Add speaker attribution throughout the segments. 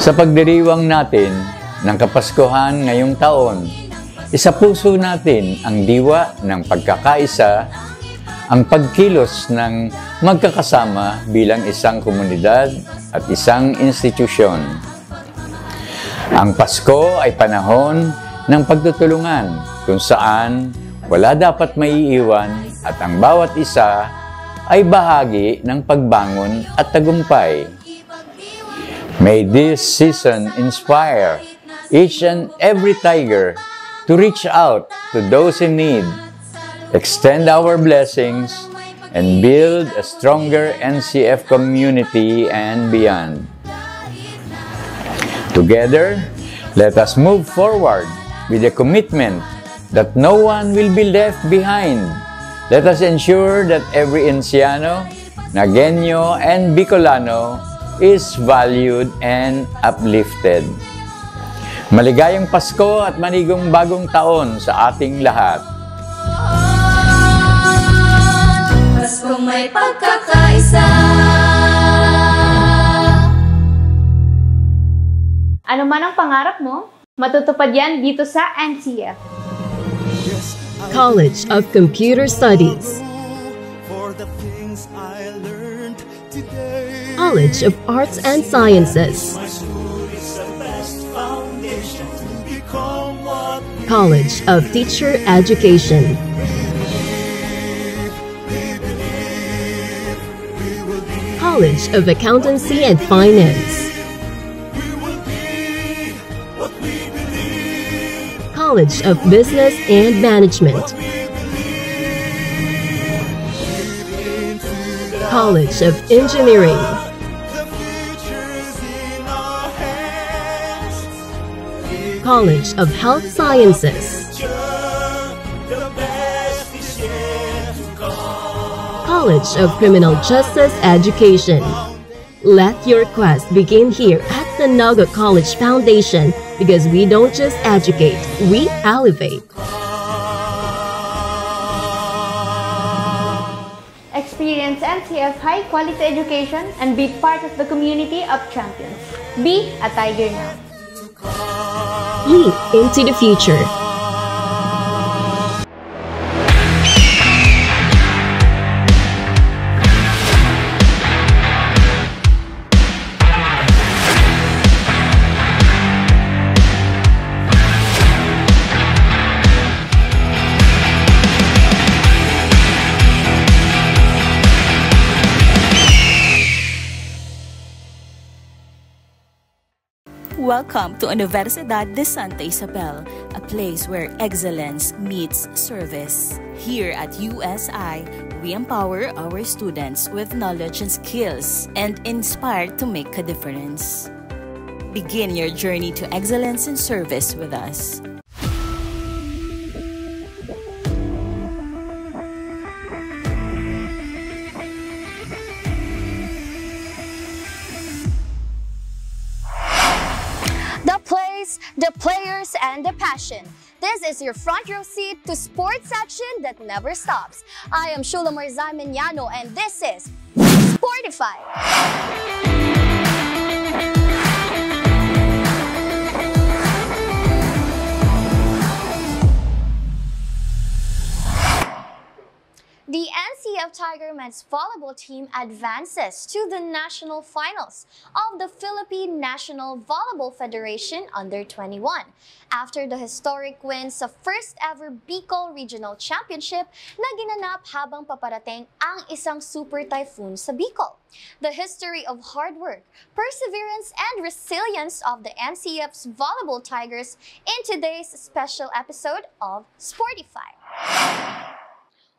Speaker 1: Sa pagdiriwang natin ng Kapaskuhan ngayong taon, isapuso natin ang diwa ng pagkakaisa, ang pagkilos ng magkakasama bilang isang komunidad at isang institusyon. Ang Pasko ay panahon ng pagtutulungan kung saan wala dapat maiiwan at ang bawat isa ay bahagi ng pagbangon at tagumpay. May this season inspire each and every Tiger to reach out to those in need, extend our blessings, and build a stronger NCF community and beyond. Together, let us move forward with a commitment that no one will be left behind. Let us ensure that every Enciano, Nagueño, and Bicolano is valued and uplifted. Maligayang Pasko at manigong bagong taon sa ating lahat.
Speaker 2: Paskong may pagkakaisa.
Speaker 3: Ano man ang pangarap mo, matutupad yan dito sa NCF.
Speaker 4: College of Computer Studies, College of Arts and Sciences, College of Teacher Education, College of Accountancy and Finance, College of Business and Management, College of Engineering, College of Health Sciences, College of Criminal Justice Education. Let your quest begin here at the Naga College Foundation, because we don't just educate, we elevate.
Speaker 3: Experience NCF high-quality education and be part of the community of champions. Be a Tiger now.
Speaker 4: Leap into the future.
Speaker 5: Welcome to Universidad de Santa Isabel, a place where excellence meets service. Here at USI, we empower our students with knowledge and skills and inspire to make a difference. Begin your journey to excellence and service with us.
Speaker 2: The players, and the passion. This is your front row seat to sports action that never stops. I am Shula Marzai Mignano, and this is Sportify. The NCF Tiger men's volleyball team advances to the national finals of the Philippine National Volleyball Federation Under-21 after the historic win sa first ever Bicol Regional Championship na ginanap habang paparating ang isang super typhoon sa Bicol. The history of hard work, perseverance, and resilience of the NCF's volleyball Tigers in today's special episode of Sportify.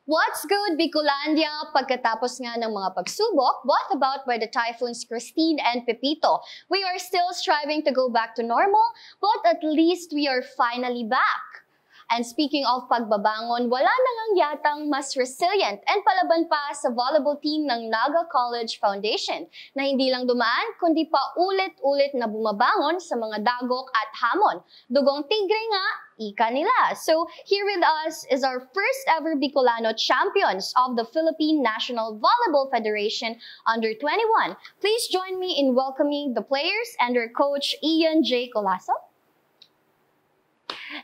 Speaker 2: What's good, Bicolandia? Pagkatapos nga ng mga pagsubok, brought about by the typhoons Christine and Pepito, we are still striving to go back to normal, but at least we are finally back. And speaking of pagbabangon, wala na ngang yatang mas resilient and palaban pa sa volleyball team ng Naga College Foundation na hindi lang dumaan kundi pa ulit-ulit na bumabangon sa mga dagok at hamon. Dugong tigre nga, ika nila. So here with us is our first ever Bicolano champions of the Philippine National Volleyball Federation Under 21. Please join me in welcoming the players and their coach Ian J. Colasso.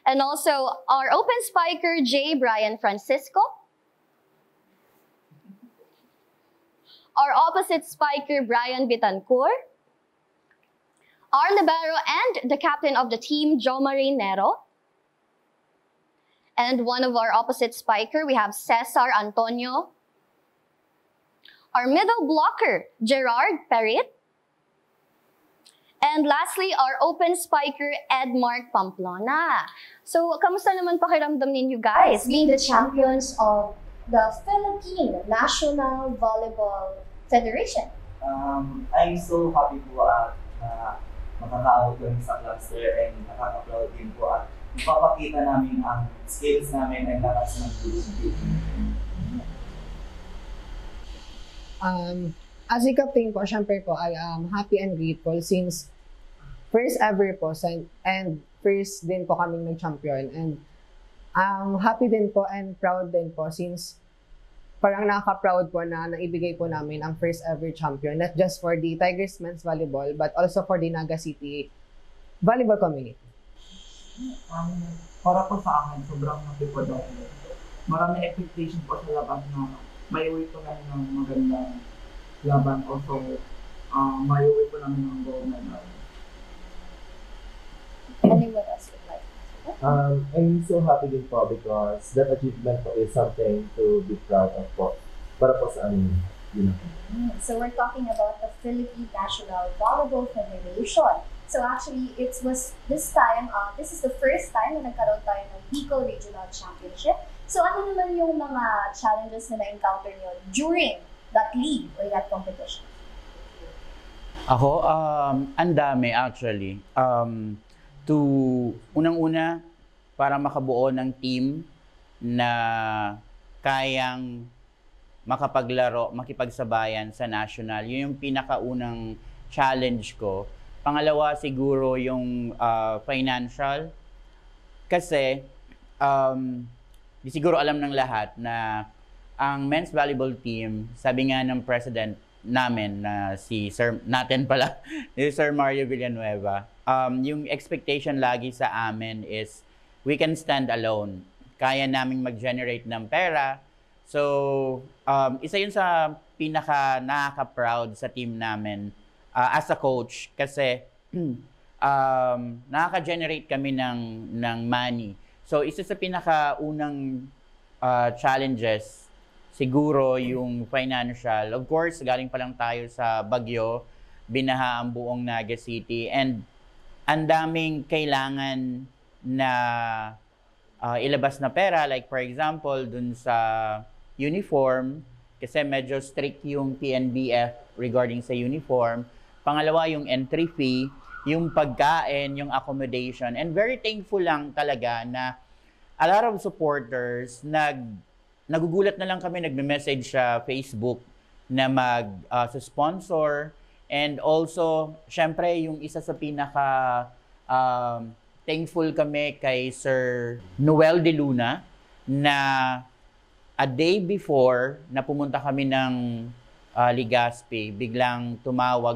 Speaker 2: And also our open spiker, J. Brian Francisco. Our opposite spiker, Brian Bitancourt. Our libero and the captain of the team, Jo Marie Nero. And one of our opposite spiker, we have Cesar Antonio. Our middle blocker, Gerard Perit. And lastly, our open spiker, Edmark Pamplona. So, kamusta naman pakiramdam ninyo guys, being the champions of the Philippine National Volleyball Federation?
Speaker 6: I'm so happy po at makakaabot kami sa cluster and nakaka-proud din po at ipapakita namin ang skills namin and lakas ng group.
Speaker 7: As a captain po, syempre po, I am happy and grateful since first ever po and first din po kaming nag-champion. And happy din po and proud din po since parang nakaka-proud po na naibigay po namin ang first ever champion, not just for the Tigers Men's Volleyball, but also for the Naga City Volleyball Community.
Speaker 6: Para po sa akin, sobrang happy po dahil maraming expectation po sa laban na may uwi po namin ng magandang laban. Also, may uwi po namin ng gold medal.
Speaker 2: Anyone else would like?
Speaker 8: I'm so happy din po because that achievement po is something to be proud of po. Para po sa amin, yun.
Speaker 2: So we're talking about the Philippine National Volleyball Federation. So actually, it was this time, this is the first time na nagkaroon tayo ng Bicol Regional Championship. So ano naman yung mga challenges na na-encounter nyo during that league or that competition?
Speaker 9: Ako, ang dami actually. Unang-una, para makabuo ng team na kayang makapaglaro, makipagsabayan sa national. Yun yung pinakaunang challenge ko. Pangalawa, siguro yung financial. Kasi, di siguro alam ng lahat na ang men's volleyball team, sabi nga ng president namin na si Sir Mario Villanueva, yung expectation lagi sa amin is we can stand alone. Kaya naming mag-generate ng pera. So, isa yun sa pinaka nakaka-proud sa team namin as a coach kasi nakaka-generate kami ng money. So, isa sa pinaka-unang challenges siguro yung financial. Of course, galing pa lang tayo sa bagyo, binaha ang buong Naga City, and ang daming kailangan na ilabas na pera. Like for example, dun sa uniform, kasi medyo strict yung PNBF regarding sa uniform. Pangalawa, yung entry fee, yung pagkain, yung accommodation. And very thankful lang talaga na a lot of supporters nagugulat na lang kami, nagme-message sa Facebook na mag-sponsor. And also, syempre, yung isa sa pinaka thankful kami kay Sir Noel De Luna na a day before na pumunta kami ng Legazpi, biglang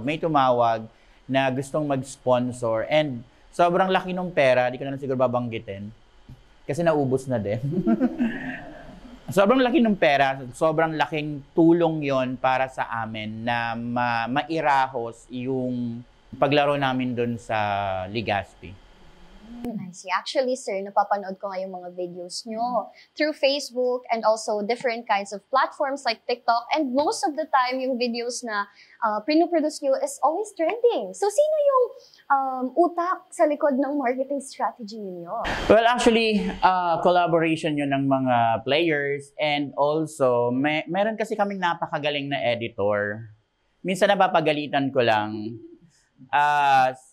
Speaker 9: may tumawag na gustong mag-sponsor. And sobrang laki ng pera, di ko na siguro babanggitin kasi naubos na din. Sobrang laki ng pera, sobrang laking tulong yon para sa amin na mairahos yung paglaro namin doon sa Legazpi.
Speaker 2: I see. Actually, sir, napapanood ko nga yung mga videos nyo through Facebook and also different kinds of platforms like TikTok. And most of the time, yung videos na pinoproduce nyo is always trending. So, sino yung utak sa likod ng marketing strategy niyo?
Speaker 9: Well, actually, collaboration yun ng mga players and also, meron kasi kaming napakagaling na editor. Minsan napapagalitan ko lang.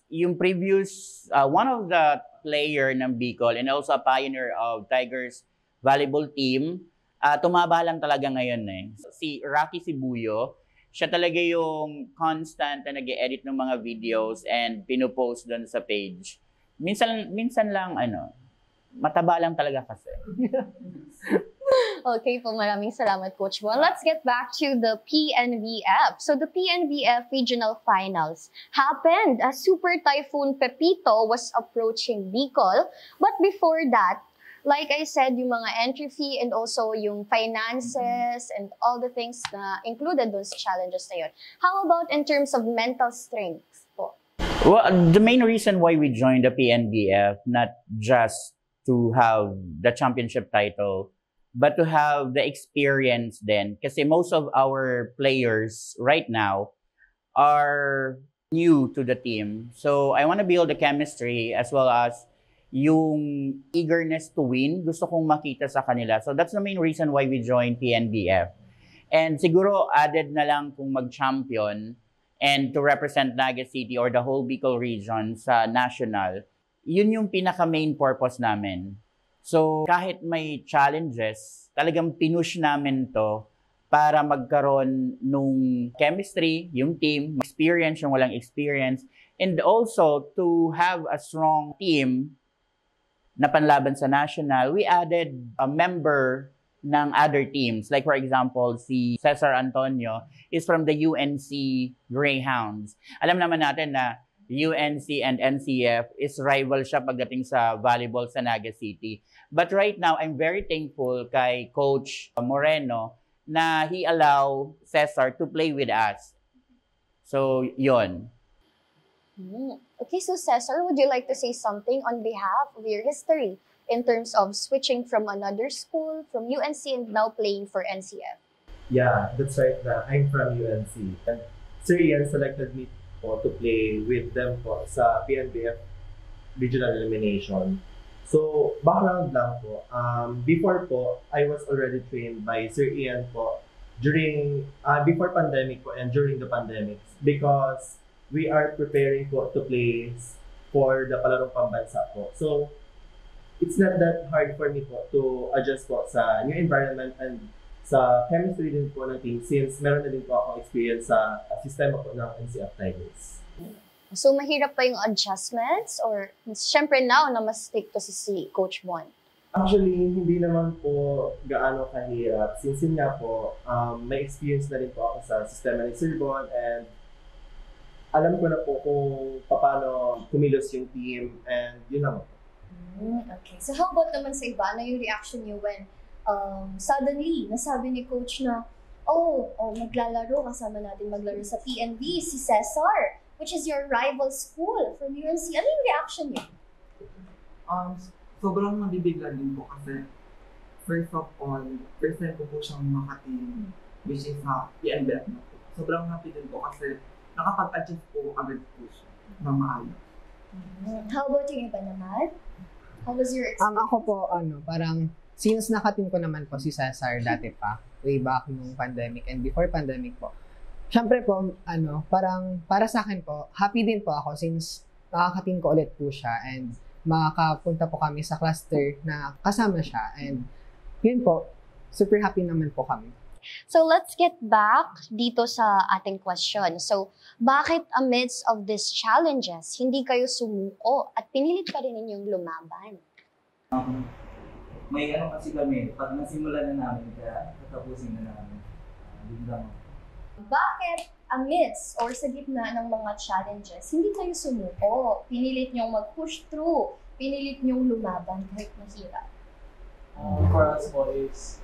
Speaker 9: Yung previous, one of the player ng Bicol and also a pioneer of Tigers volleyball team. Tumaba lang talaga ngayon eh. Si Rocky Sibuyo, siya talaga yung constant na nag-edit ng mga videos and pinupost doon sa page. Minsan lang mataba lang talaga kasi.
Speaker 2: Okay po, maraming salamat, Coach Bon. Let's get back to the PNVF. So the PNVF Regional Finals happened as Super Typhoon Pepito was approaching Bicol. But before that, like I said, yung mga entry fee and also yung finances and all the things na included dun sa challenges na yun. How about in terms of mental strength po?
Speaker 9: Well, the main reason why we joined the PNBF, not just to have the championship title, but to have the experience then. Kasi most of our players right now are new to the team. So I want to build the chemistry as well as yung eagerness to win. Gusto kong makita sa kanila. So that's the main reason why we joined PNBF. And siguro added na lang kung mag-champion and to represent Naga City or the whole Bicol region sa national, yun yung pinaka-main purpose namin. So kahit may challenges, talagang pinush namin to para magkaroon nung chemistry, yung team, experience, yung walang experience, and also to have a strong team na panlaban sa national. We added a member ng other teams. Like for example, si Cesar Antonio is from the UNC Greyhounds. Alam naman natin na UNC and NCF is rival siya pagdating sa volleyball sa Naga City. But right now, I'm very thankful kay Coach Moreno na he allow Cesar to play with us. So, yon.
Speaker 2: Okay, so Cesar, would you like to say something on behalf of your history in terms of switching from another school, from UNC, and now playing for NCF?
Speaker 8: Yeah, that's right. I'm from UNC. And Sir Ian selected me po to play with them po sa PNBF Regional Elimination. So, background lang po. Before po, I was already trained by Sir Ian po during, before pandemic po and during the pandemic because we are preparing po to play for the Palarong Pambansa po. So, it's not that hard for me po to adjust po sa new environment and sa chemistry din po ng team since meron na din po akong experience sa sistema po ng NCF Tigers.
Speaker 2: So, mahirap pa yung adjustments or syempre now na mas stick to si Coach Bon?
Speaker 8: Actually, hindi naman po gaano kahirap. Since yun nga po, may experience na rin po ako sa sistema ni Sir Bon and alam ko na po kung paano kumilos yung team and yun naman.
Speaker 2: Okay. So, how about naman sa iba? Ano yung reaction niyo when suddenly, nasabi ni Coach na, maglalaro, kasama natin maglaro sa PNB, si Cesar, which is your rival school from UNC. Ano yung reaction niyo?
Speaker 6: Sobrang nabibigla din po kasi first of all, first time ko po siyang makating which is sa PNBF na po. Sobrang happy din po kasi nakapag-adjust po agad po siya na maayos.
Speaker 2: How about yung iba naman? How was your experience?
Speaker 7: Ako po, parang since nakatim ko naman po si Cesar dati pa, way back nung pandemic and before pandemic po. Siyempre po, parang para sa akin po, happy din po ako since nakakatim ko ulit po siya and makakapunta po kami sa cluster na kasama siya and yun po, super happy naman po kami.
Speaker 2: So let's get back dito sa ating question. So, bakit amidst of these challenges, hindi kayo sumuko at pinilit pa rin ninyong lumaban?
Speaker 10: May kasi kami, pag nasimulan na namin, kaya tatapusin na namin. Yun lang.
Speaker 2: Bakit amidst or sa gitna ng mga challenges, hindi kayo sumuko? Pinilit niyong mag-push through, pinilit niyong lumaban kahit mahirap.
Speaker 11: For us po is,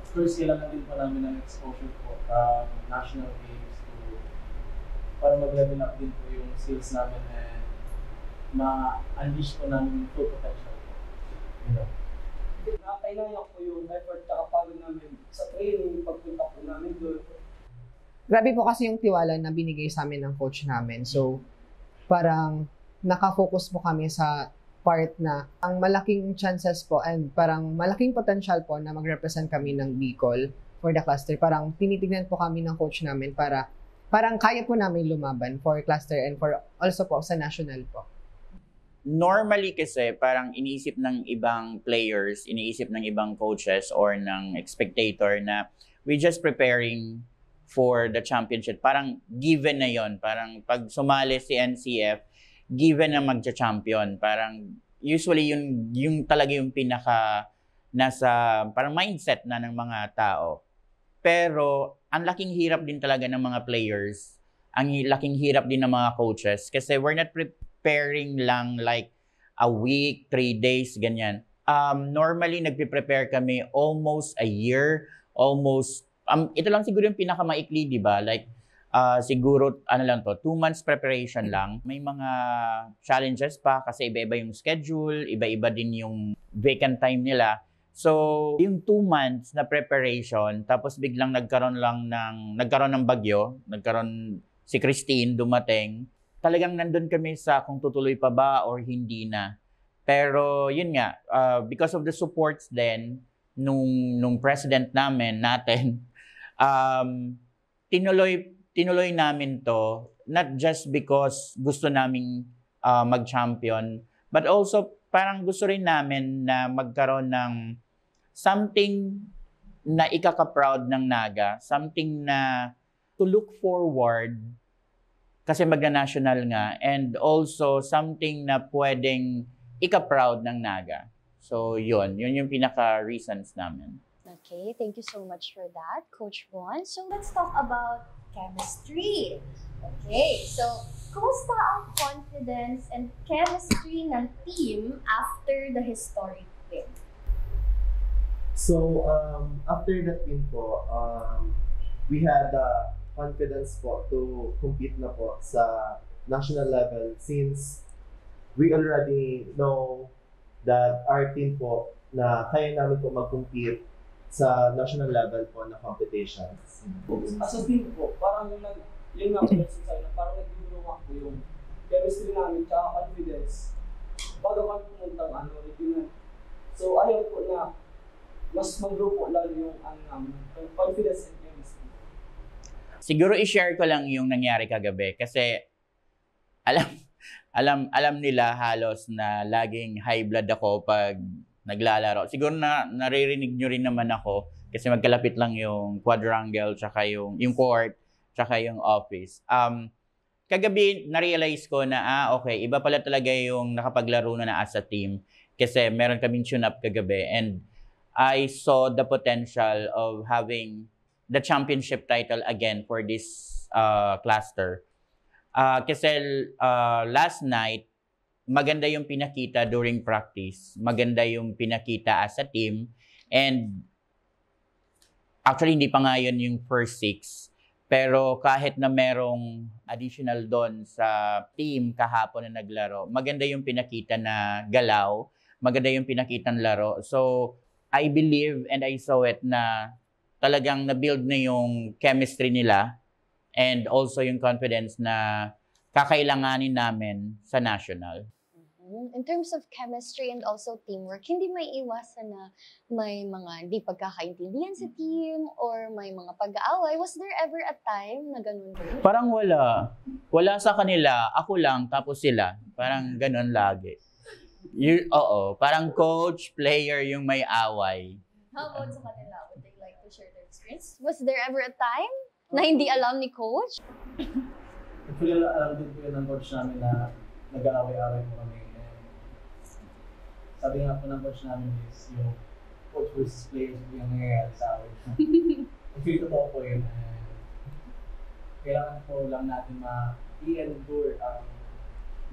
Speaker 11: of course, kailangan din po namin ng exposure po from national games to para mag-level up din po yung skills namin and ma-unleash po namin yung full potential po.
Speaker 10: Nakakailangan po yung effort at pagod namin sa training, pagpunta po namin doon.
Speaker 7: Grabe po kasi yung tiwala na binigay sa amin ng coach namin. So, parang nakafocus po kami sa part na ang malaking chances po and parang malaking potential po na mag-represent kami ng Bicol for the cluster. Parang tinitignan po kami ng coach namin para parang kaya po namin lumaban for cluster and for also po sa national po.
Speaker 9: Normally kasi parang iniisip ng ibang players, iniisip ng ibang coaches or ng spectator na we just preparing for the championship. Parang given na yon. Parang pag sumali si NCF, given na magcha-champion. Parang usually yung talaga yung pinaka nasa parang mindset na ng mga tao. Pero ang laking hirap din talaga ng mga players, ang laking hirap din ng mga coaches kasi we're not preparing lang like a week, 3 days, ganyan. Normally, nagpe-prepare kami almost a year, ito lang siguro yung pinakamaikli, di ba? Like, siguro, 2 months preparation lang. May mga challenges pa kasi iba-iba yung schedule, iba-iba din yung vacant time nila. So, yung 2 months na preparation, tapos biglang nagkaroon ng bagyo, si Christine dumating, talagang nandun kami sa kung tutuloy pa ba or hindi na. Pero yun nga, because of the supports then nung president natin, tinuloy namin to, not just because gusto naming mag-champion, but also parang gusto rin namin na magkaroon ng something na ikaka-proud ng Naga, something na to look forward kasi magna-national nga, and also something na pwedeng ika-proud ng Naga. So yun yung pinaka-reasons namin.
Speaker 2: Okay, thank you so much for that, Coach Ron. So let's talk about chemistry. Okay, so kumusta ang confidence and chemistry ng team after the historic win?
Speaker 8: So, after that win po, we had confidence po to compete na po sa national level since we already know that our team po na kaya namin po mag-compete sa national level po na competitions.
Speaker 11: As a team po, parang yun nga po na parang nag-grow po yung chemistry namin tsaka confidence bago kami pumuntang regional. So ayaw po na mas mag-grow po lalo yung confidence and chemistry.
Speaker 9: Siguro i-share ko lang yung nangyari kagabi kasi alam nila halos na laging high blood ako pag naglalaro. Siguro naririnig nyo rin naman ako kasi magkalapit lang yung quadrangle tsaka yung court tsaka yung office. Kagabi na-realize ko na okay, iba pala talaga yung nakapaglaro na as a team kasi meron kaming tune-up kagabi and I saw the potential of having the championship title again for this cluster. Kasi last night, maganda yung pinakita during practice. Maganda yung pinakita as a team. And actually, hindi pa nga yun yung first 6. Pero kahit na merong additional doon sa team kahapon na naglaro, maganda yung pinakita na galaw. Maganda yung pinakita ng laro. So, I believe and I saw it na talagang na-build na yung chemistry nila and also yung confidence na kakailanganin namin sa national.
Speaker 2: In terms of chemistry and also teamwork, hindi may iwasan na may mga hindi pagkakaintindihan sa team or may mga pag-aaway. Was there ever a time na ganun rin?
Speaker 9: Parang wala. Wala sa kanila. Ako lang, tapos sila. Parang ganun lagi. Oo. Parang coach, player yung may away.
Speaker 2: How about sa kanila? Would they like to share their experience? Was there ever a time na hindi alam ni coach?
Speaker 11: Actually, alam din po yun ng coach namin na nag-aaway-aaway po kami. Sabi nga po ng coach namin is yung coach versus players po yung nangyayari sa away. Actually, totoo po yun. Kailangan po lang natin ma-i-endure ang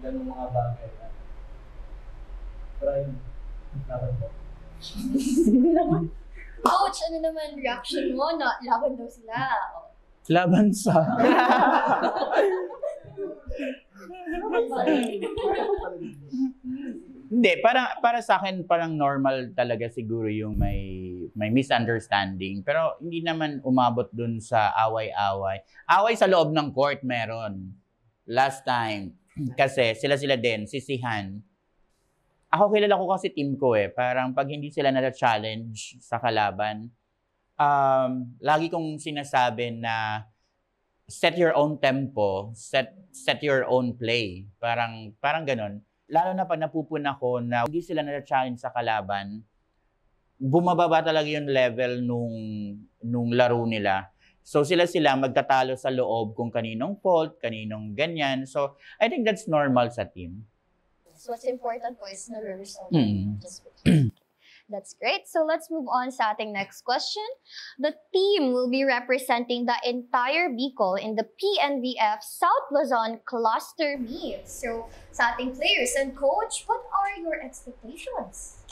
Speaker 11: ganung mga bagay. Pero yun, dapat po.
Speaker 2: Coach, ano naman reaction mo na laban daw sila?
Speaker 9: Laban sa... Hindi, para sa akin parang normal talaga siguro yung may misunderstanding. Pero hindi naman umabot dun sa away-away. Away sa loob ng court meron. Last time, kasi sila din, sisihan. Ako kilala ko kasi team ko Parang pag hindi sila na-challenge sa kalaban, lagi kong sinasabi na set your own tempo, set your own play. Parang ganun. lalo na pag napupuna ko na hindi sila na-challenge sa kalaban, bumababa talaga yung level nung laro nila. So sila magtatalo sa loob kung kaninong fault, kaninong ganyan. So I think that's normal sa team.
Speaker 2: So what's important po is na-resolve. That's great. So let's move on sa ating next question. The team will be representing the entire Bicol in the PNBF South Luzon Cluster Meet. So sa ating players and coach, what are your expectations?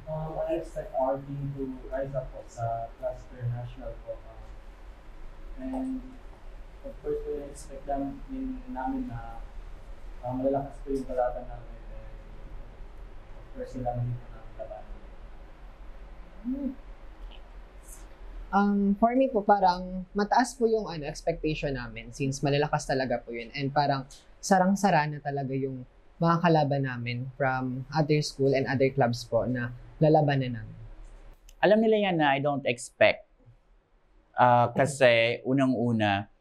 Speaker 11: I expect our team to rise up po sa Cluster National po. And of course, we expect namin na malalakas po yung kalaban namin. And of course, kailangan dito namin labanan.
Speaker 7: For me po, parang mataas po yung expectation namin since malalakas talaga po yun. And parang sarang-sara na talaga yung mga kalaban namin from other school and other clubs po na lalabanan namin.
Speaker 9: Alam nila yan na I don't expect. Kasi unang-una,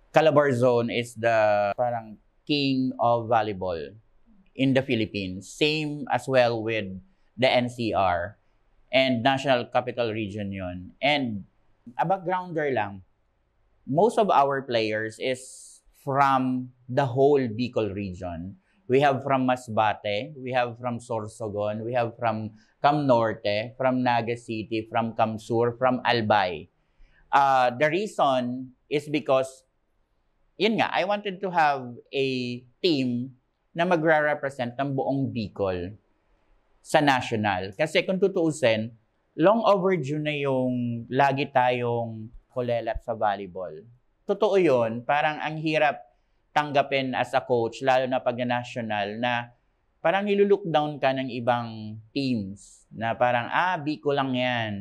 Speaker 9: Calabarzon is the parang king of volleyball in the Philippines. Same as well with the NCR. And National Capital Region yun. And a backgrounder lang, most of our players is from the whole Bicol region. We have from Masbate, we have from Sorsogon, we have from Cam Norte, from Naga City, from Cam Sur, from Albay. The reason is because, yun nga, I wanted to have a team na magre-represent ng buong Bicol sa national. Kasi kung tutuusin, long overdue na yung lagi tayong kulelat sa volleyball. Totoo yun, parang ang hirap tanggapin as a coach, lalo na pag national, na parang nilulook down ka ng ibang teams, na parang, Bicol lang yan.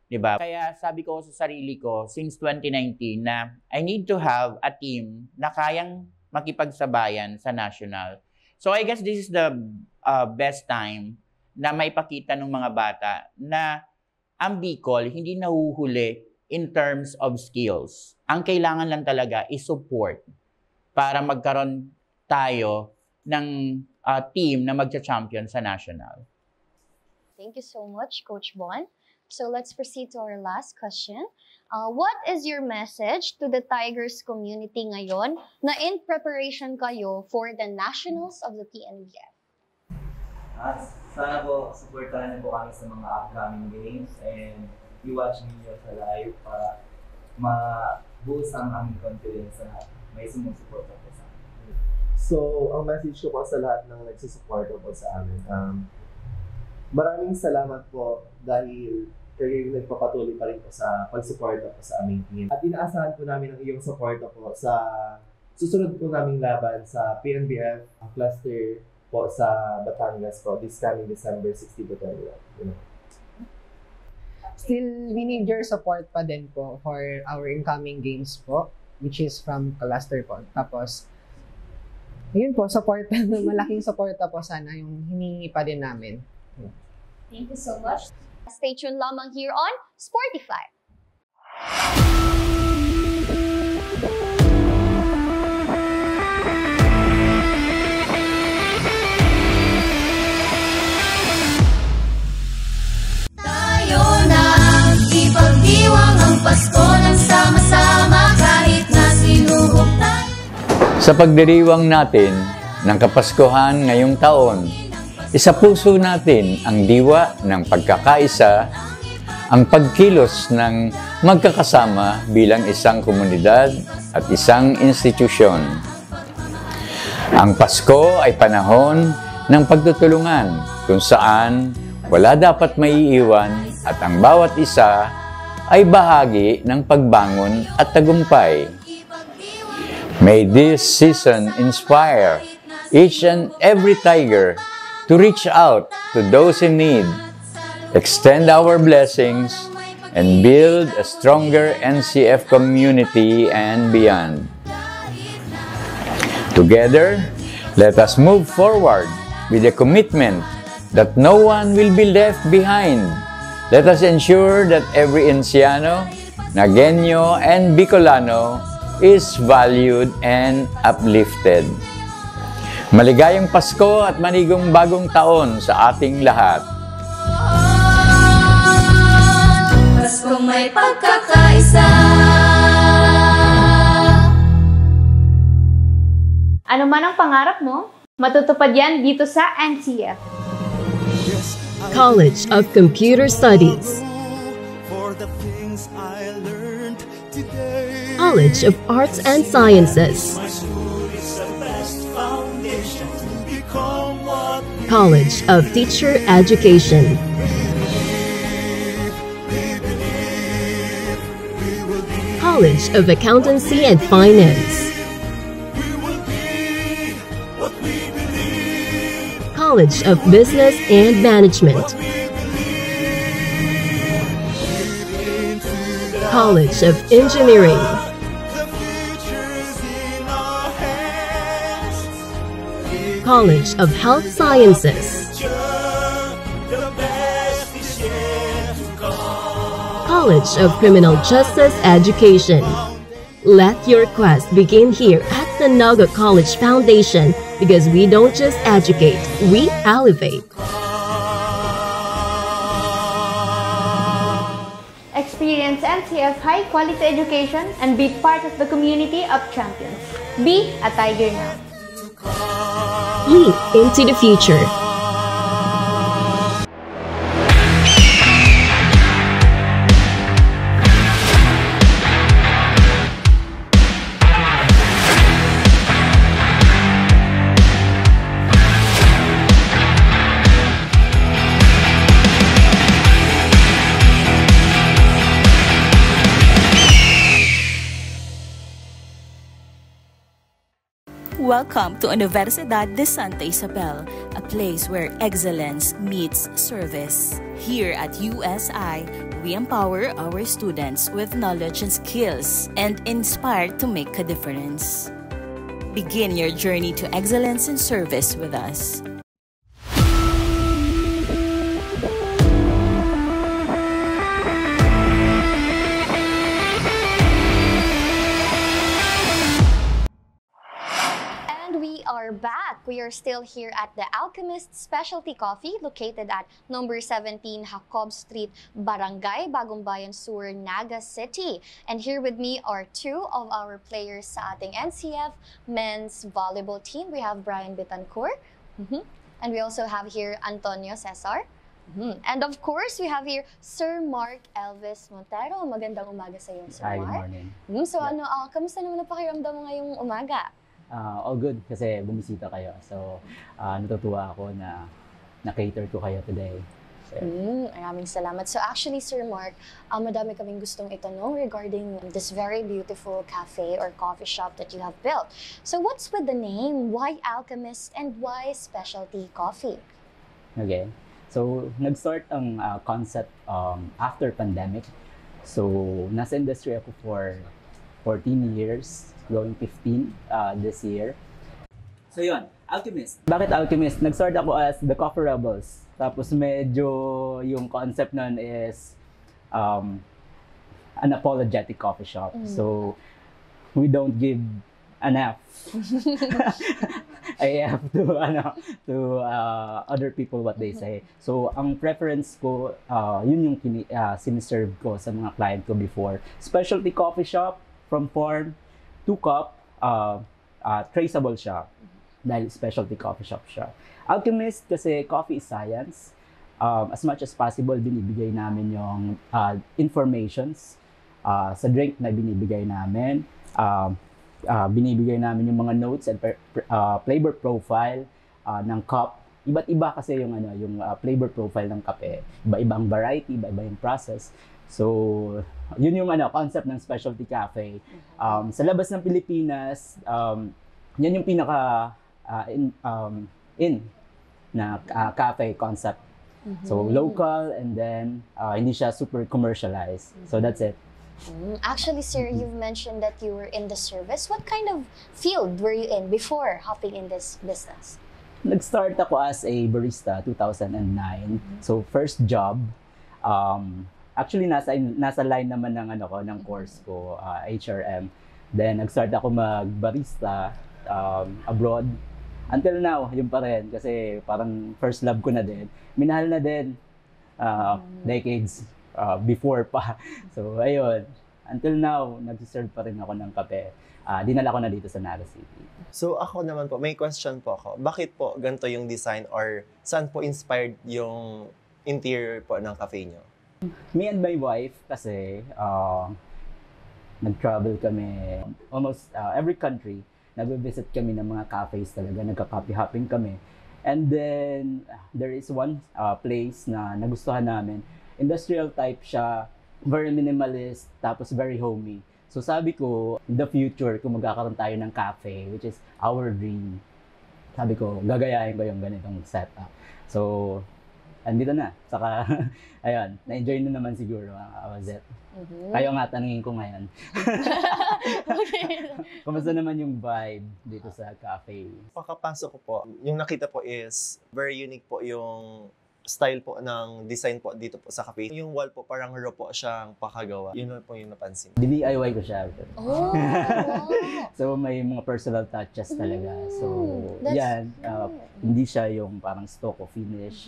Speaker 9: Diba? Kaya sabi ko sa sarili ko, since 2019, na I need to have a team na kayang makipagsabayan sa national. So I guess this is the best time na maipakita ng mga bata na ang Bicol hindi nahuhuli in terms of skills. Ang kailangan lang talaga is support para magkaroon tayo ng team na magcha-champion sa national.
Speaker 2: Thank you so much, Coach Bon. So let's proceed to our last question. What is your message to the Tigers community ngayon na in preparation kayo for the nationals of the PNBF?
Speaker 10: Sana po, supportahan niyo po kami sa mga upcoming games and i-watch niyo sa live para ma-boost ang aming confidence na may sumusuporta po sa amin.
Speaker 8: So, ang message ko po sa lahat ng nagsusuporta po sa amin, maraming salamat po dahil kayo nagpapatuloy pa rin po sa pagsuporta po sa aming team. At inaasahan po namin ang iyong suporta po sa susunod po naming laban sa PNBF Cluster po sa Batangas po this coming December 60 to 21.
Speaker 7: Still, we need your support pa din po for our incoming games po, which is from Cluster po. Tapos, yun po, support, malaking suporta po sana yung hiningi pa din namin.
Speaker 2: Thank you so much. Stay tuned lamang here on Sportify.
Speaker 12: Tayo na ipagdiwang ang Pasko ng sama-sama kahit na sinuhog tayo.
Speaker 1: Sa pagdiriwang natin ng Kapaskuhan ngayong taon, isa puso natin ang diwa ng pagkakaisa, ang pagkilos ng magkakasama bilang isang komunidad at isang institusyon. Ang Pasko ay panahon ng pagtutulungan kung saan wala dapat maiiwan at ang bawat isa ay bahagi ng pagbangon at tagumpay. May this season inspire each and every Tiger to reach out to those in need, extend our blessings, and build a stronger NCF community and beyond. Together, let us move forward with a commitment that no one will be left behind. Let us ensure that every Enciano, Nagueño, and Bicolano is valued and uplifted. Maligayang Pasko at manigong bagong taon sa ating lahat.
Speaker 12: Paskong may pagkakaisa.
Speaker 3: Ano man ang pangarap mo, matutupad yan dito sa NCF.
Speaker 4: College of Computer Studies, College of Arts and Sciences, College of Teacher Education, College of Accountancy and Finance, College of Business and Management, College of Engineering, College of Health Sciences, College of Criminal Justice Education. Let your quest begin here at the Naga College Foundation, because we don't just educate, we elevate.
Speaker 3: Experience NCF high-quality education and be part of the community of champions. Be a Tiger now.
Speaker 4: Leap into the future.
Speaker 5: Welcome to Universidad de Santa Isabel, a place where excellence meets service. Here at USI, we empower our students with knowledge and skills and inspire to make a difference. Begin your journey to excellence and service with us.
Speaker 2: Back. We are still here at the Alchemist Specialty Coffee located at number 17 Jacob Street, Barangay Bagumbayan Sur, Naga City. And here with me are two of our players sa ating NCF men's volleyball team. We have Brian Betancourt and we also have here Antonio Cesar. And of course, we have here Sir Mark Elvis Montero. Magandang umaga sa iyo, Sir
Speaker 13: Hi,
Speaker 2: Mark.
Speaker 13: good morning.
Speaker 2: So kamusta naman ang pakiramdam mo ngayong umaga?
Speaker 13: All good kasi bumisita kayo. So, natutuwa ako na na-cater ko kayo today. So,
Speaker 2: maraming salamat. So actually, Sir Mark, madami kaming gustong itanong regarding this very beautiful cafe or coffee shop that you have built. So what's with the name? Why Alchemist and why Specialty Coffee?
Speaker 13: okay. So, nag-start ang concept after pandemic. So, nasa industry ako for 14 years. Going 15 this year.
Speaker 10: So yun, Alchemist.
Speaker 13: Bakit Alchemist? Nag-start ako as The Coffee Rebels. Tapos medyo yung concept nun is an apologetic coffee shop. So we don't give enough. I have to other people what they say. So ang preference ko, yun yung siniserve ko sa mga client ko before. Specialty coffee shop from farm 2-cup, traceable siya dahil specialty coffee shop siya. Alchemist kasi coffee is science. As much as possible, binibigay namin yung informations sa drink na binibigay namin. Binibigay namin yung mga notes and flavor profile ng cup. Iba't iba kasi yung flavor profile ng kape. Iba-ibang variety, iba-iba yung process. So, yun yung concept ng specialty cafe. Sa labas ng Pilipinas, yan yung pinaka in na cafe concept. So, local and then hindi siya super commercialized. So, that's it.
Speaker 2: Actually, sir, you've mentioned that you were in the service. What kind of field were you in before hopping in this business?
Speaker 13: Nag-start ako as a barista 2009. So, first job. Actually, nasa line naman ng course ko, HRM. Then, nag-start ako mag-barista abroad. Until now, yun pa rin. Kasi parang first love ko na din. Minahal na din. Decades before pa. So, ayun. Until now, nag-serve pa rin ako ng kape. Dinala ko na dito sa Naga City.
Speaker 8: So ako naman po, may question po ako. Bakit po ganito yung design or saan po inspired yung interior po ng cafe nyo?
Speaker 13: Me and my wife kasi nag-travel kami almost every country. Nag-visit kami ng mga cafes talaga, nagka-coffee hopping kami. And then there is one place na nagustuhan namin. Industrial type siya, very minimalist, tapos very homey. So sabi ko, in the future, kung magkakaroon tayo ng cafe, which is our dream, sabi ko, gagayahin ko yung ganitong setup. So, andito na. Saka, ayun, na-enjoy na naman siguro ang Awazet. Kayo nga, tanungin ko ngayon. Kumusta naman yung vibe dito sa cafe?
Speaker 8: Pagkapasok ko po, yung nakita po is very unique po yung style po ng design po dito po sa cafe. Yung wall po parang raw po siyang pakagawa. Yun po yung napansin.
Speaker 13: DIY ko siya.
Speaker 2: Oh!
Speaker 13: So may mga personal touches talaga. So yan, hindi siya yung parang stock o finish.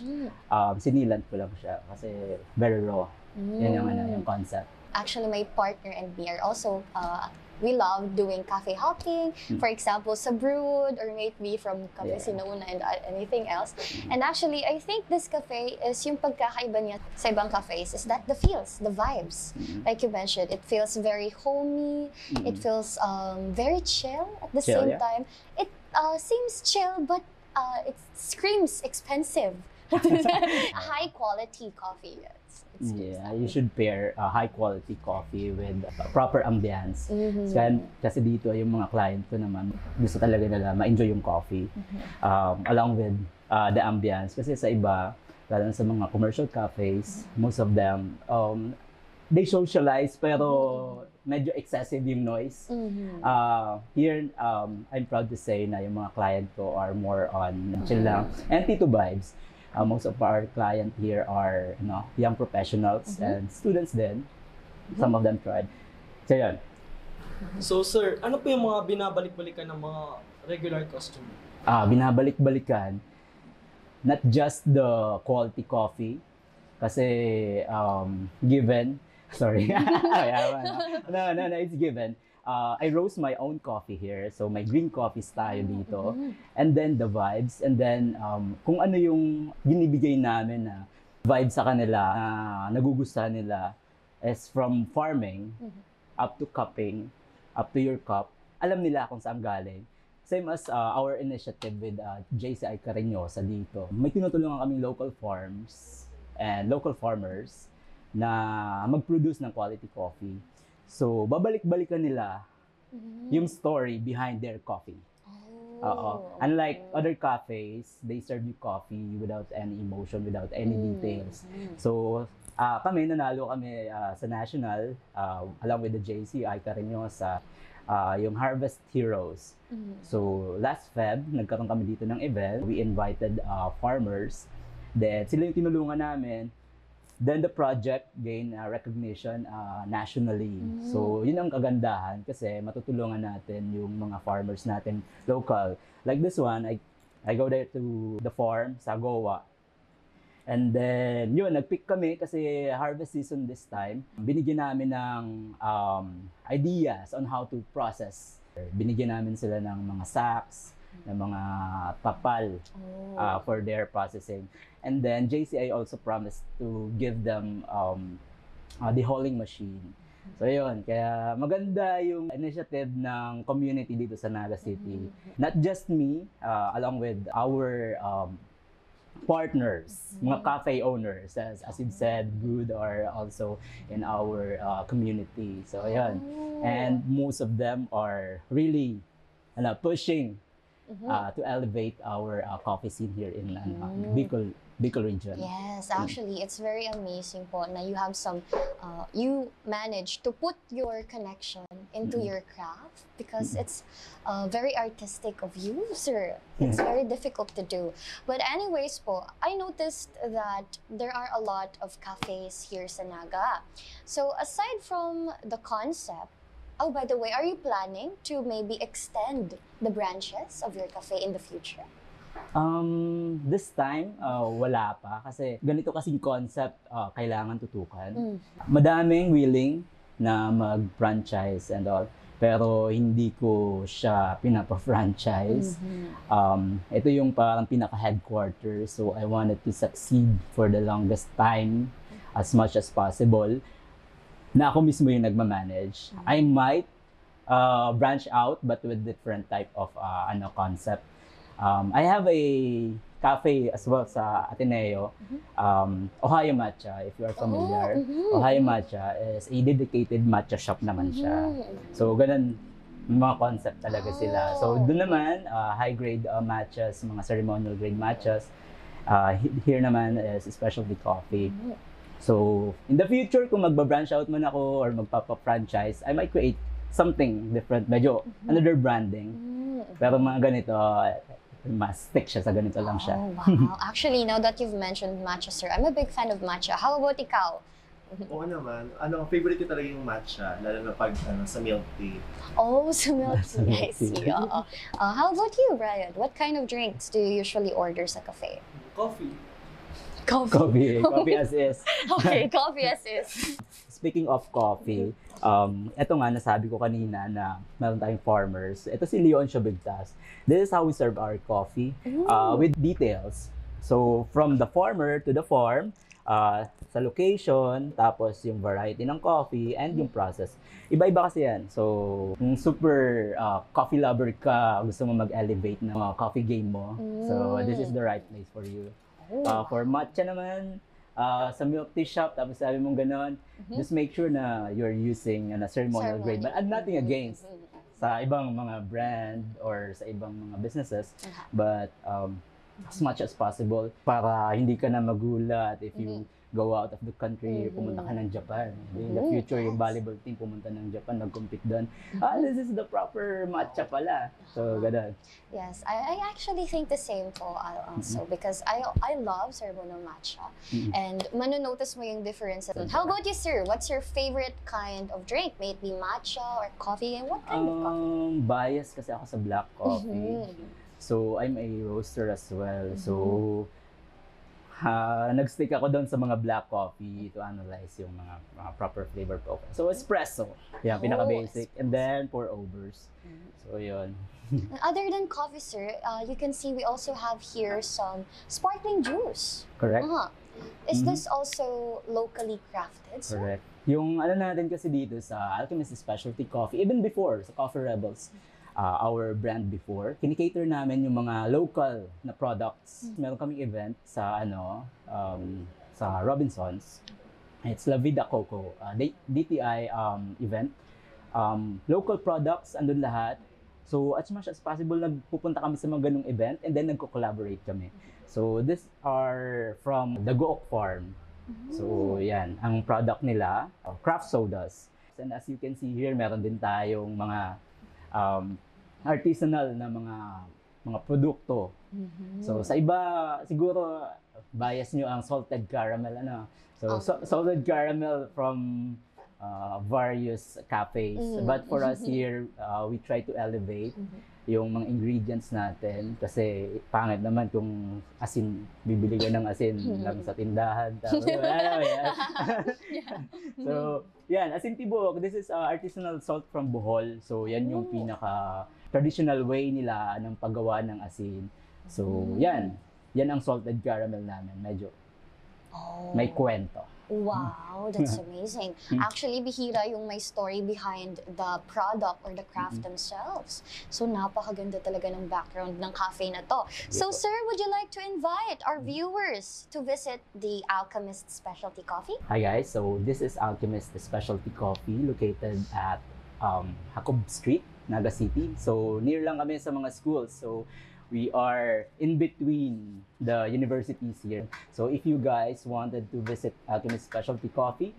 Speaker 13: Sinilant ko lang siya kasi very raw. Yan yung concept.
Speaker 2: Actually, my partner and me are also we love doing cafe hopping, for example, sa Brood, or maybe from Cafe Sinauna and anything else. And actually, I think this cafe is yung pagkakaiba niya sa ibang cafes is that the feels, the vibes. Like you mentioned, it feels very homey, it feels very chill at the same time. It seems chill, but it screams expensive. High quality coffee.
Speaker 13: You should pair high quality coffee with proper ambience. Kasi dito yung mga client ko naman, gusto talaga nila ma-enjoy yung coffee along with the ambience. Kasi sa iba, lalo sa mga commercial cafes, most of them, they socialize pero medyo excessive yung noise. Here, I'm proud to say na yung mga client ko are more on chill lang. And Tito vibes. Most of our client here are young professionals and students din. Some of them tried. So yan.
Speaker 14: So sir, ano po yung mga binabalik-balikan ng mga regular customer?
Speaker 13: Binabalik-balikan, not just the quality coffee, kasi given, sorry, no, it's given. I roast my own coffee here, so may green coffee tayo dito. And then the vibes, and then kung ano yung binibigay namin na vibe sa kanila, nagugustuhan nila, is from farming up to cupping, up to your cup. Alam nila kung saan galing. Same as our initiative with JCI Cariñosa dito. May tinutulungan kaming local farms and local farmers na mag-produce ng quality coffee. So, babalik-balikan nila yung story behind their coffee. Unlike other cafes, they serve you coffee without any emotion, without any details. So, kami, nanalo kami sa national, along with the JCI Cariñosa, yung Harvest Heroes. So, last Feb, nagkaroon kami dito ng event. We invited farmers. Then, sila yung tinulungan namin. Then the project gained recognition nationally. So yun ang kagandahan kasi matutulungan natin yung mga farmers natin local. Like this one, I go there to the farm sa Goa. And then yun, nagpick kami kasi harvest season this time. Binigyan namin ng ideas on how to process. Binigyan namin sila ng mga sacks, ng mga tapal for their processing. And then JCI also promised to give them the hulling machine. So yun, kaya maganda yung initiative ng community dito sa Naga City. Not just me, along with our partners, mga cafe owners, as you've said, Brood are also in our community. So yun, and most of them are really pushing to elevate our coffee scene here in Bicol region.
Speaker 2: Yes, actually, it's very amazing po na you have some, you manage to put your connection into your craft because it's very artistic of you, sir. It's very difficult to do. But anyways po, I noticed that there are a lot of cafes here sa Naga. So aside from the concept, Oh, by the way, are you planning to maybe extend the branches of your cafe in the future?
Speaker 13: This time, wala pa. Kasi ganito kasing concept, kailangan tutukan.
Speaker 2: Mm.
Speaker 13: Madaming willing na mag-franchise and all. Pero hindi ko siya pinapa-franchise. Ito yung parang pinaka-headquarters. So I wanted to succeed for the longest time as much as possible. Na ako mismo yung nagmamanage. I might branch out but with different type of concept. I have a cafe as well sa Ateneo, Ohio Matcha, if you are familiar. Ohio Matcha is a dedicated matcha shop naman siya. So, ganun, mga concept talaga sila. So, doon naman, high-grade matchas, mga ceremonial grade matchas. Here naman is specialty coffee. So, in the future, kung magba-branch out man ako or magpapa-franchise, I might create something different, medyo another branding. Pero mga ganito, mas stick siya sa ganito lang siya.
Speaker 2: Oh, wow. Actually, now that you've mentioned matcha, sir, I'm a big fan of matcha. How about ikaw?
Speaker 8: Oo naman. Favorite ko talaga yung matcha, lalo na pag sa milk tea.
Speaker 2: Oh, sa milk tea, I see. How about you, Brian? What kind of drinks do you usually order sa cafe?
Speaker 14: Coffee.
Speaker 13: Coffee as is.
Speaker 2: Okay, coffee as is.
Speaker 13: Speaking of coffee, eto nga nasabi ko kanina na meron tayong farmers. Ito si Leon Siobigtas. This is how we serve our coffee with details. So from the farmer to the farm, sa location, tapos yung variety ng coffee and yung process. Iba-iba kasi yan. So kung super coffee lover ka, gusto mo mag-elevate ng coffee game mo, so this is the right place for you. For matcha naman, sa milk tea shop, tapos sabi mong ganon, just make sure na you're using a ceremonial grade. But nothing against sa ibang mga brand or sa ibang mga businesses. But as much as possible, para hindi ka na magulat if you go out of the country, pumunta ka ng Japan. In the future, yung volleyball team pumunta ng Japan, nag-compete doon. This is the proper matcha pala. So, ganun.
Speaker 2: Yes, I actually think the same po also because I love ceremonial matcha and manonotice mo yung differences. How about you, sir? What's your favorite kind of drink? May it be matcha or coffee? And what kind of coffee?
Speaker 13: Bias kasi ako sa black coffee. So, I'm a roaster as well. So, nag-stick ako doon sa mga black coffee to analyze yung mga proper flavor profile. So, espresso. Yan, pinaka-basic. And then, pour-overs. So, yun.
Speaker 2: Other than coffee, sir, you can see we also have here some sparkling juice.
Speaker 13: Correct.
Speaker 2: Is this also locally crafted, sir?
Speaker 13: Correct. Yung ano natin kasi dito sa Alchemist Specialty Coffee, even before, sa Coffee Rebels, our brand before, kinikater namin yung mga local na products. Meron kaming event sa sa Robinsons. It's La Vida Coco, DTI event. Local products, andun lahat. So as much as possible, nagpupunta kami sa mga ganung event and then nagko-collaborate kami. So these are from the Gook Farm. So yan, ang product nila, craft sodas. And as you can see here, meron din tayong mga artisanal na mga produkto. So sa iba siguro bias nyo ang salted caramel So salted caramel from various cafes. But for us here, we try to elevate yung mga ingredients natin kasi pangit naman kung asin, bibili ka ng asin lang sa tindahan. So, yan, asin tibok. This is artisanal salt from Bohol. So, yan yung pinaka traditional way nila ng paggawa ng asin. So, yan ang salted caramel namin. Medyo may kwento.
Speaker 2: Wow, that's amazing. Actually, bihira yung may story behind the product or the craft themselves. So, napakaganda talaga ng background ng cafe na to. So, sir, would you like to invite our viewers to visit the Alchemist Specialty Coffee?
Speaker 13: Hi guys, so this is Alchemist Specialty Coffee located at Jacob Street, Naga City. So, near lang kami sa mga schools. So, we are in between the universities here. So if you guys wanted to visit Alchemist Specialty Coffee,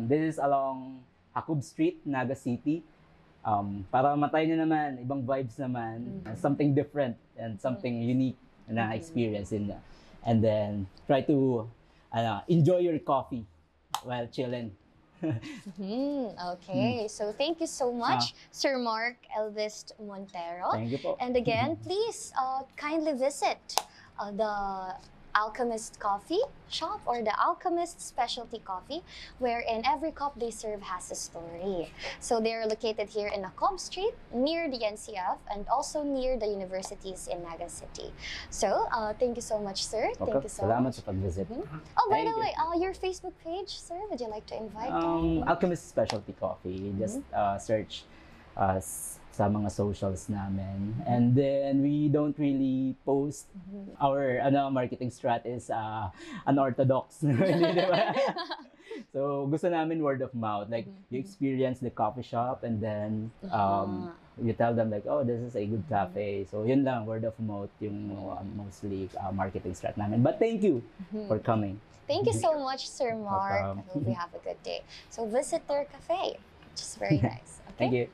Speaker 13: this is along Jacob Street, Naga City. Para matay nyo naman, ibang vibes naman, something different and something unique na experience in and then try to enjoy your coffee while chilling.
Speaker 2: Okay, so thank you so much, Sir Mark Elvis Montero.
Speaker 13: Thank you po.
Speaker 2: And again, please kindly visit the Alchemist Coffee Shop or the Alchemist Specialty Coffee, wherein every cup they serve has a story. So they're located here in Nacob Street, near the NCF, and also near the universities in Naga City. So thank you so much, sir. Thank you so
Speaker 13: Salamat
Speaker 2: much.
Speaker 13: sa pag-visit.
Speaker 2: Oh, by the way, your Facebook page, sir, would you like to invite them?
Speaker 13: Alchemist Specialty Coffee. Just search sa mga socials namin. And then we don't really post our marketing strat is unorthodox. So gusto namin word of mouth. Like you experience the coffee shop and then you tell them like, oh, this is a good cafe. So yun lang, word of mouth yung mostly marketing strat namin. But thank you for coming.
Speaker 2: Thank you so much, Sir Mark. I hope you have a good day. So visit their cafe, which is very nice. Okay?
Speaker 13: Thank you.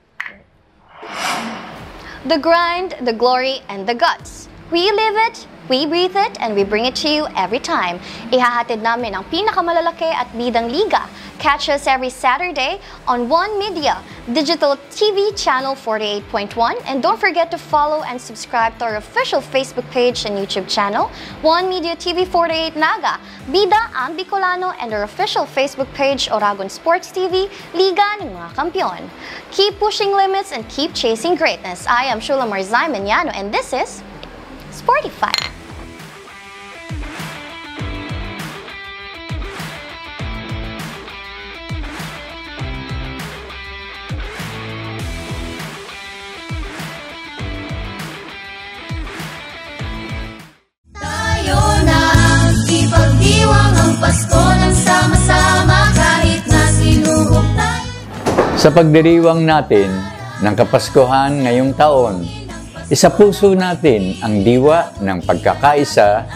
Speaker 2: The grind, the glory, and the guts. We live it, we breathe it, and we bring it to you every time. Ihahatid namin ang pinakamalalaki at bidang liga. Catch us every Saturday on One Media, Digital TV Channel 48.1. And don't forget to follow and subscribe to our official Facebook page and YouTube channel, One Media TV 48 Naga, Bida ang Bicolano, and our official Facebook page, Oragon Sports TV, Liga ng mga Kampiyon. Keep pushing limits and keep chasing greatness. I am Shula Marzai Menyano, and this is Sportify.
Speaker 12: Tayo na ipagdiwang ang Pasko ng sama-sama kahit na sinuhok tayo.
Speaker 1: Sa pagdiriwang natin ng Kapaskuhan ngayong taon, isa puso natin ang diwa ng pagkakaisa,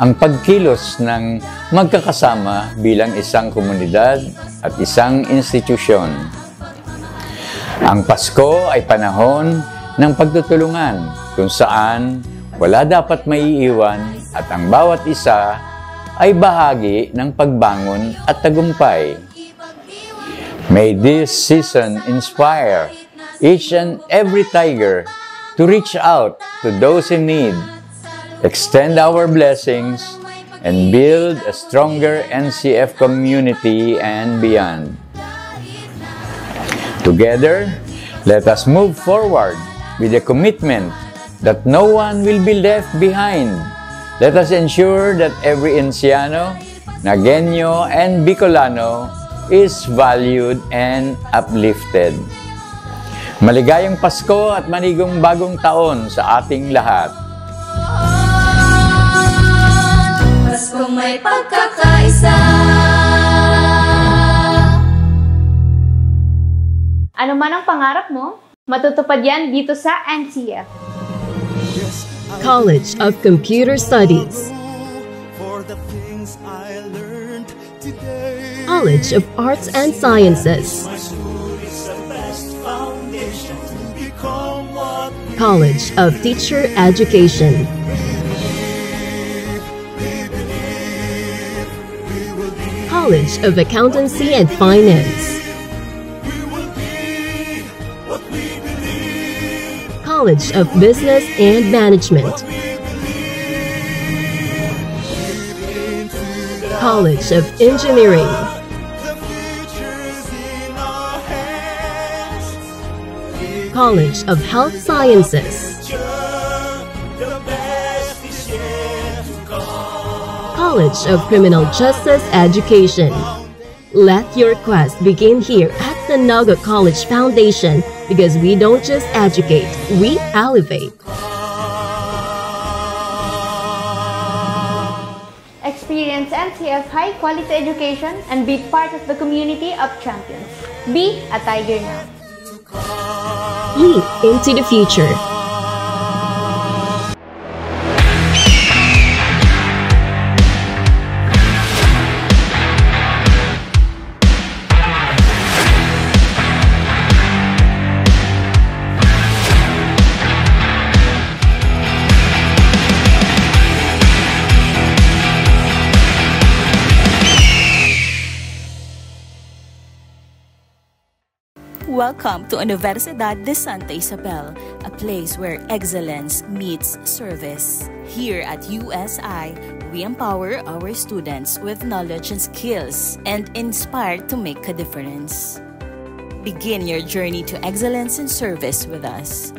Speaker 1: ang pagkilos ng magkakasama bilang isang komunidad at isang institusyon. Ang Pasko ay panahon ng pagtutulungan kung saan wala dapat maiiwan at ang bawat isa ay bahagi ng pagbangon at tagumpay. May this season inspire each and every Tiger to reach out to those in need, extend our blessings, and build a stronger NCF community and beyond. Together, let us move forward with a commitment that no one will be left behind. Let us ensure that every Enciano, Nagueño, and Bicolano is valued and uplifted. Maligayang Pasko at manigong bagong taon sa ating lahat.
Speaker 12: Paskong may pagkakaisa.
Speaker 3: Ano man ang pangarap mo, matutupad yan dito sa NCF.
Speaker 4: College of Computer Studies, College of Arts and Sciences, College of Teacher Education, College of Accountancy and Finance, College of Business and Management, College of Engineering, College of Health Sciences, College of Criminal Justice Education. Let your quest begin here at the Naga College Foundation, because we don't just educate, we elevate.
Speaker 3: Experience NCF high-quality education and be part of the community of champions. Be a Tiger now.
Speaker 4: Leap into the future.
Speaker 5: Welcome to Universidad de Santa Isabel, a place where excellence meets service. Here at USI, we empower our students with knowledge and skills and inspire to make a difference. Begin your journey to excellence and service with us.